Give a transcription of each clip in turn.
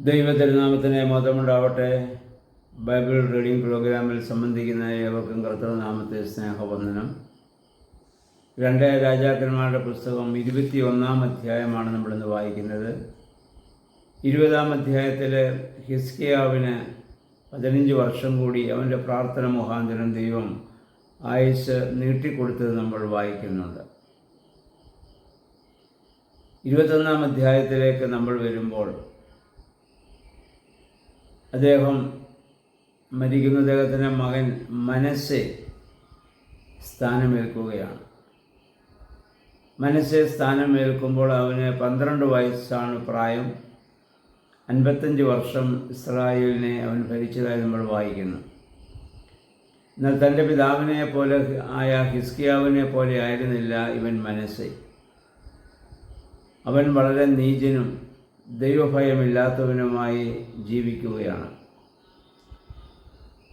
ദൈവതിരുനാമത്തിന് മഹത്വമുണ്ടാവട്ടെ. Bible reading പ്രോഗ്രാമിൽ സംബന്ധിക്കുന്ന ഏവർക്കും കർത്തൃനാമത്തെ സ്നേഹവന്ദനം. 2 രാജാക്കന്മാരുടെ പുസ്തകം 21 അധ്യായമാണ് നമ്മളിന്ന് വായിക്കുന്നത്. 20 അധ്യായത്തിൽ ഹിസ്കിയാവിന് 15 വർഷം കൂടി അവൻ്റെ പ്രാർത്ഥന മുഖാന്തരം ദൈവം ആയുസ് നീട്ടിക്കൊടുത്തത് നമ്മൾ വായിക്കുന്നുണ്ട്. 21 അധ്യായത്തിലേക്ക് നമ്മൾ വരുമ്പോൾ അദ്ദേഹം മരിക്കുന്ന അദ്ദേഹത്തിൻ്റെ മകൻ മനശ്ശെ സ്ഥാനമേൽക്കുകയാണ്. മനശ്ശെ സ്ഥാനമേൽക്കുമ്പോൾ അവന് 12 വയസ്സാണ് പ്രായം. 55 വർഷം ഇസ്രായേലിനെ അവൻ ഭരിച്ചതായി നമ്മൾ വായിക്കുന്നു. എന്നാൽ തൻ്റെ പിതാവിനെ പോലെ ആയ ഹിസ്കിയാവിനെ പോലെ ആയിരുന്നില്ല ഇവൻ മനശ്ശെ. അവൻ വളരെ നീചനും ദൈവഭയമില്ലാത്തവനുമായി ജീവിക്കുകയാണ്.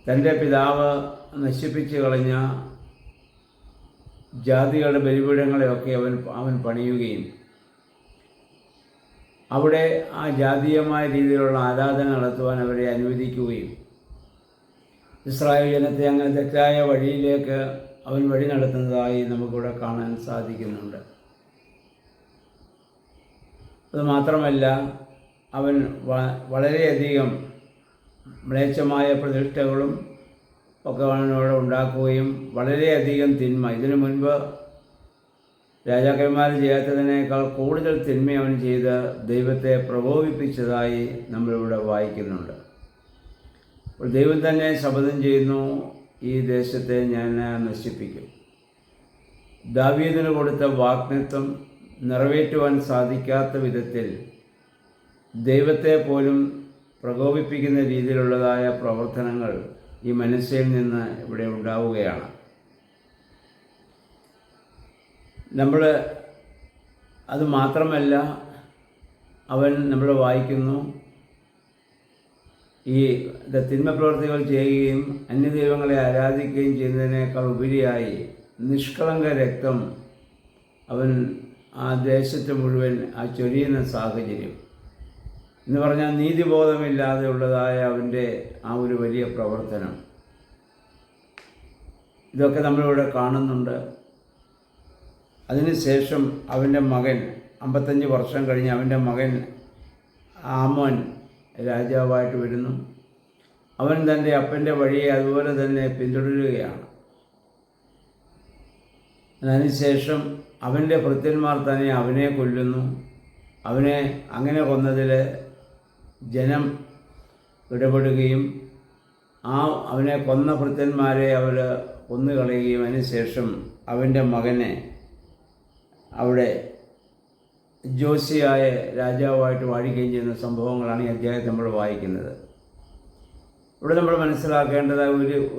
തൻ്റെ പിതാവ് നശിപ്പിച്ചു കളഞ്ഞ ജാതികളുടെ ബലിപീഠങ്ങളെയൊക്കെ അവൻ പണിയുകയും അവിടെ ആ ജാതീയമായ രീതിയിലുള്ള ആരാധന നടത്തുവാൻ അവരെ അനുവദിക്കുകയും ഇസ്രായേൽ ജനത്തെ അങ്ങനെ തെറ്റായ വഴിയിലേക്ക് അവൻ വഴി നടത്തുന്നതായി നമുക്കിവിടെ കാണാൻ സാധിക്കുന്നുണ്ട്. അതുമാത്രമല്ല, അവൻ വളരെയധികം മ്ലേച്ഛമായ പ്രതിഷ്ഠകളും ഒക്കെ അവനോട് ഉണ്ടാക്കുകയും വളരെയധികം തിന്മ, ഇതിനു മുൻപ് രാജാക്കന്മാർ ചെയ്യാത്തതിനേക്കാൾ കൂടുതൽ തിന്മ അവൻ ചെയ്ത് ദൈവത്തെ പ്രകോപിപ്പിച്ചതായി നമ്മളിവിടെ വായിക്കുന്നുണ്ട്. അപ്പോൾ ദൈവം തന്നെ ശപഥം ചെയ്യുന്നു, ഈ ദേശത്തെ ഞാൻ നശിപ്പിക്കും. ദാവീദിന് കൊടുത്ത വാഗ്ദത്തം നിറവേറ്റുവാൻ സാധിക്കാത്ത വിധത്തിൽ ദൈവത്തെ പോലും പ്രകോപിപ്പിക്കുന്ന രീതിയിലുള്ളതായ പ്രവർത്തനങ്ങൾ ഈ മനശ്ശെയിൽ നിന്ന് ഇവിടെ ഉണ്ടാവുകയാണ്. നമ്മൾ അത് മാത്രമല്ല, നമ്മൾ വായിക്കുന്നു, ഈ തിന്മ പ്രവർത്തികൾ ചെയ്യുകയും അന്യദൈവങ്ങളെ ആരാധിക്കുകയും ചെയ്യുന്നതിനേക്കാൾ ഉപരിയായി നിഷ്കളങ്ക രക്തം അവൻ ആ ദേശത്ത് മുഴുവൻ ചൊരിയുന്ന സാഹചര്യം എന്ന് പറഞ്ഞാൽ നീതിബോധമില്ലാതെ ഉള്ളതായ അവൻ്റെ ആ ഒരു വലിയ പ്രവർത്തനം, ഇതൊക്കെ നമ്മളിവിടെ കാണുന്നുണ്ട്. അതിനുശേഷം അവൻ്റെ മകൻ 55 വർഷം കഴിഞ്ഞ് അവൻ്റെ മകൻ ആമോൻ രാജാവായിട്ട് വരുന്നു. അവൻ തൻ്റെ അപ്പൻ്റെ വഴിയെ അതുപോലെ തന്നെ പിന്തുടരുകയാണ്. അതിനുശേഷം അവൻ്റെ ഭൃത്യന്മാർ തന്നെ അവനെ കൊല്ലുന്നു. അവനെ അങ്ങനെ കൊന്നതിൽ ജനം ഇടപെടുകയും അവനെ കൊന്ന ഭൃത്യന്മാരെ അവർ കൊന്നുകളയുകയും അതിനുശേഷം അവൻ്റെ മകനെ അവിടെ ജോസിയായ രാജാവായിട്ട് വാഴിക്കുകയും ചെയ്യുന്ന സംഭവങ്ങളാണ് ഈ അധ്യായത്തിൽ നമ്മൾ വായിക്കുന്നത്. ഇവിടെ നമ്മൾ മനസ്സിലാക്കേണ്ടതായ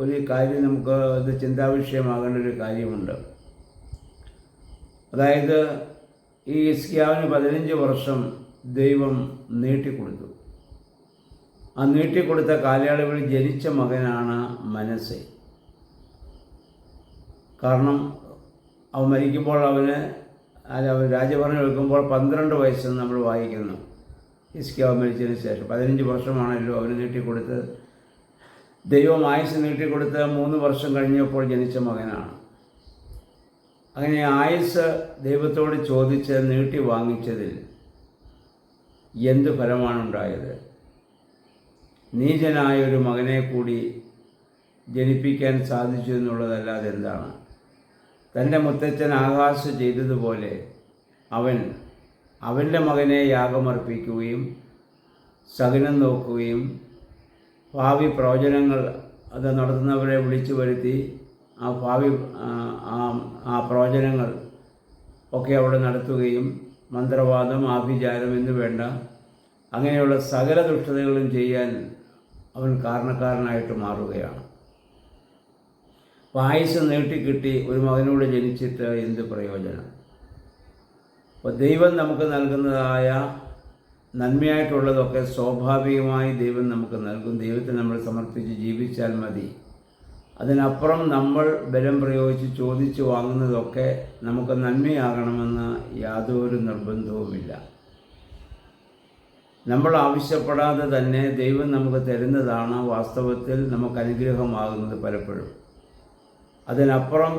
ഒരു കാര്യം, നമുക്ക് ഇത് ചിന്താവിഷയമാകേണ്ട ഒരു കാര്യമുണ്ട്. അതായത് ഈ ഹിസ്കിയാവിന് 15 വർഷം ദൈവം നീട്ടിക്കൊടുത്തു. ആ നീട്ടിക്കൊടുത്ത കാലയളവിൽ ജനിച്ച മകനാണ് മനശ്ശെ. കാരണം അവൻ മരിക്കുമ്പോൾ അവൻ രാജഭരണം എടുക്കുമ്പോൾ 12 വയസ്സെന്ന് നമ്മൾ വായിക്കുന്നു. ഹിസ്കിയാവ് മരിച്ചതിന് ശേഷം 15 വർഷമാണല്ലോ അവന് നീട്ടിക്കൊടുത്ത്. ദൈവം ആയുസ് നീട്ടിക്കൊടുത്ത് 3 വർഷം കഴിഞ്ഞപ്പോൾ ജനിച്ച മകനാണ്. അങ്ങനെ ആയുസ് ദൈവത്തോട് ചോദിച്ച് നീട്ടി വാങ്ങിച്ചതിൽ എന്ത് ഫലമാണുണ്ടായത്? നീചനായ ഒരു മകനെ കൂടി ജനിപ്പിക്കാൻ സാധിച്ചു എന്നുള്ളതല്ലാതെ എന്താണ്? തൻ്റെ മുത്തച്ഛൻ ആഹാസ് ചെയ്തതുപോലെ അവൻ്റെ മകനെ യാഗമർപ്പിക്കുകയും സകനം നോക്കുകയും ഭാവി പ്രവചനങ്ങൾ അത് നടത്തുന്നവരെ വിളിച്ചു വരുത്തി ആ പ്രവചനങ്ങൾ ഒക്കെ അവിടെ നടത്തുകയും മന്ത്രവാദം, ആഭിചാരം എന്ന് വേണ്ട അങ്ങനെയുള്ള സകല ദുഷ്ടതകളും ചെയ്യാൻ അവൻ കാരണക്കാരനായിട്ട് മാറുകയാണ്. ആയുസ് നീട്ടിക്കിട്ടി ഒരു മകനോട് ജനിച്ചിട്ട് എന്ത് പ്രയോജനം? അപ്പോൾ ദൈവം നമുക്ക് നൽകുന്നതായ നന്മയായിട്ടുള്ളതൊക്കെ സ്വാഭാവികമായി ദൈവം നമുക്ക് നൽകും. ദൈവത്തെ നമ്മൾ സമർപ്പിച്ച് ജീവിച്ചാൽ മതി. അതിനപ്പുറം നമ്മൾ ബലം പ്രയോഗിച്ച് ചോദിച്ചു വാങ്ങുന്നതൊക്കെ നമുക്ക് നന്മയാകണമെന്ന് യാതൊരു നിർബന്ധവുമില്ല. നമ്മൾ ആവശ്യപ്പെടാതെ തന്നെ ദൈവം നമുക്ക് തരുന്നതാണ് വാസ്തവത്തിൽ നമുക്ക് അനുഗ്രഹമാകുന്നത് പലപ്പോഴും. അതിനപ്പുറം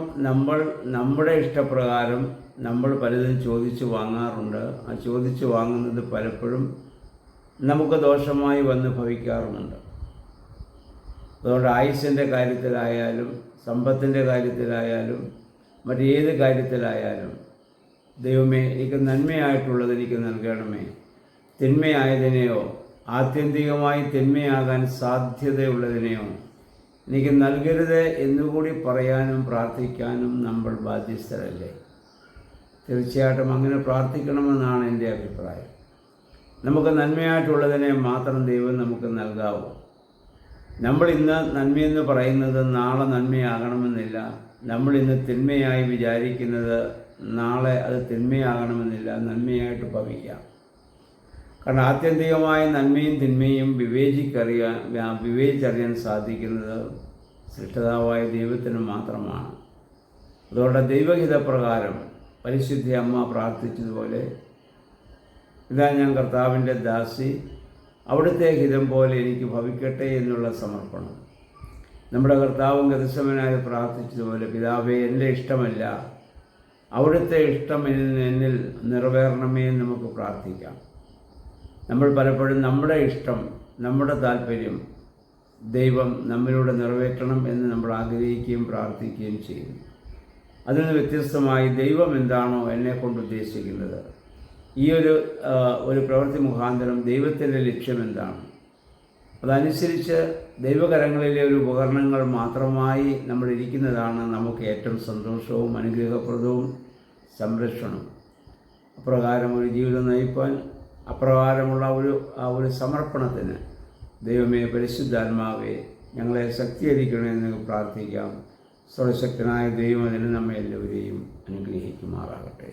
നമ്മുടെ ഇഷ്ടപ്രകാരം നമ്മൾ പലതും ചോദിച്ചു വാങ്ങാറുണ്ട്. ആ ചോദിച്ചു വാങ്ങുന്നത് പലപ്പോഴും നമുക്ക് ദോഷമായി വന്ന് ഭവിക്കാറുമുണ്ട്. അതുകൊണ്ട് ആയുസ്സിൻ്റെ കാര്യത്തിലായാലും സമ്പത്തിൻ്റെ കാര്യത്തിലായാലും മറ്റേത് കാര്യത്തിലായാലും ദൈവമേ, എനിക്ക് നന്മയായിട്ടുള്ളത് എനിക്ക് നൽകണമേ, തിന്മയായതിനെയോ ആത്യന്തികമായി തിന്മയാകാൻ സാധ്യതയുള്ളതിനെയോ എനിക്ക് നൽകരുത് എന്നുകൂടി പറയാനും പ്രാർത്ഥിക്കാനും നമ്മൾ ബാധ്യസ്ഥരല്ലേ? തീർച്ചയായിട്ടും അങ്ങനെ പ്രാർത്ഥിക്കണമെന്നാണ് എൻ്റെ അഭിപ്രായം. നമുക്ക് നന്മയായിട്ടുള്ളതിനെ മാത്രം ദൈവം നമുക്ക് നൽകാവൂ. നമ്മൾ ഇന്ന് നന്മയെന്ന് പറയുന്നത് നാളെ നന്മയാകണമെന്നില്ല. നമ്മൾ ഇന്ന് തിന്മയായി വിചാരിക്കുന്നത് നാളെ അത് തിന്മയാകണമെന്നില്ല, നന്മയായിട്ട് ഭവിക്കാം. കാരണം ആത്യന്തികമായ നന്മയും തിന്മയും വിവേചിച്ചറിയാൻ സാധിക്കുന്നത് സൃഷ്ടാവായ ദൈവത്തിന് മാത്രമാണ്. അതുകൊണ്ട് ദൈവഹിതപ്രകാരം പരിശുദ്ധ അമ്മ പ്രാർത്ഥിച്ചതുപോലെ, ഇതാ ഞാൻ കർത്താവിൻ്റെ ദാസി, അവിടുത്തെ ഹിതം പോലെ എനിക്ക് ഭവിക്കട്ടെ എന്നുള്ള സമർപ്പണം. നമ്മുടെ കർത്താവും ഗതസമനായി പ്രാർത്ഥിച്ചതുപോലെ, പിതാവേ, എൻ്റെ ഇഷ്ടമല്ല അവിടുത്തെ ഇഷ്ടം എന്നിൽ നിറവേറണമേ എന്ന് നമുക്ക് പ്രാർത്ഥിക്കാം. നമ്മൾ പലപ്പോഴും നമ്മുടെ ഇഷ്ടം, നമ്മുടെ താല്പര്യം ദൈവം നമ്മിലൂടെ നിറവേറ്റണം എന്ന് നമ്മൾ ആഗ്രഹിക്കുകയും പ്രാർത്ഥിക്കുകയും ചെയ്യും. അതിൽ നിന്ന് വ്യത്യസ്തമായി ദൈവം എന്താണോ എന്നെക്കൊണ്ട് ഉദ്ദേശിക്കുന്നത്, ഈ ഒരു പ്രവൃത്തി മുഖാന്തരം ദൈവത്തിൻ്റെ ലക്ഷ്യം എന്താണ്, അതനുസരിച്ച് ദൈവകരങ്ങളിലെ ഒരു ഉപകരണങ്ങൾ മാത്രമായി നമ്മൾ ഇരിക്കുന്നതാണ് നമുക്ക് ഏറ്റവും സന്തോഷവും അനുഗ്രഹപ്രദവും സംരക്ഷണവും. അപ്രകാരം ഒരു ജീവിതം നയിപ്പാൻ, അപ്രകാരമുള്ള ഒരു സമർപ്പണത്തിന് ദൈവമേ, പരിശുദ്ധാത്മാവേ, ഞങ്ങളെ ശക്തീകരിക്കണമെന്ന് പ്രാർത്ഥിക്കാം. സർവശക്തനായ ദൈവം അതിന് നമ്മെ എല്ലാവരെയും അനുഗ്രഹിക്കുമാറാകട്ടെ.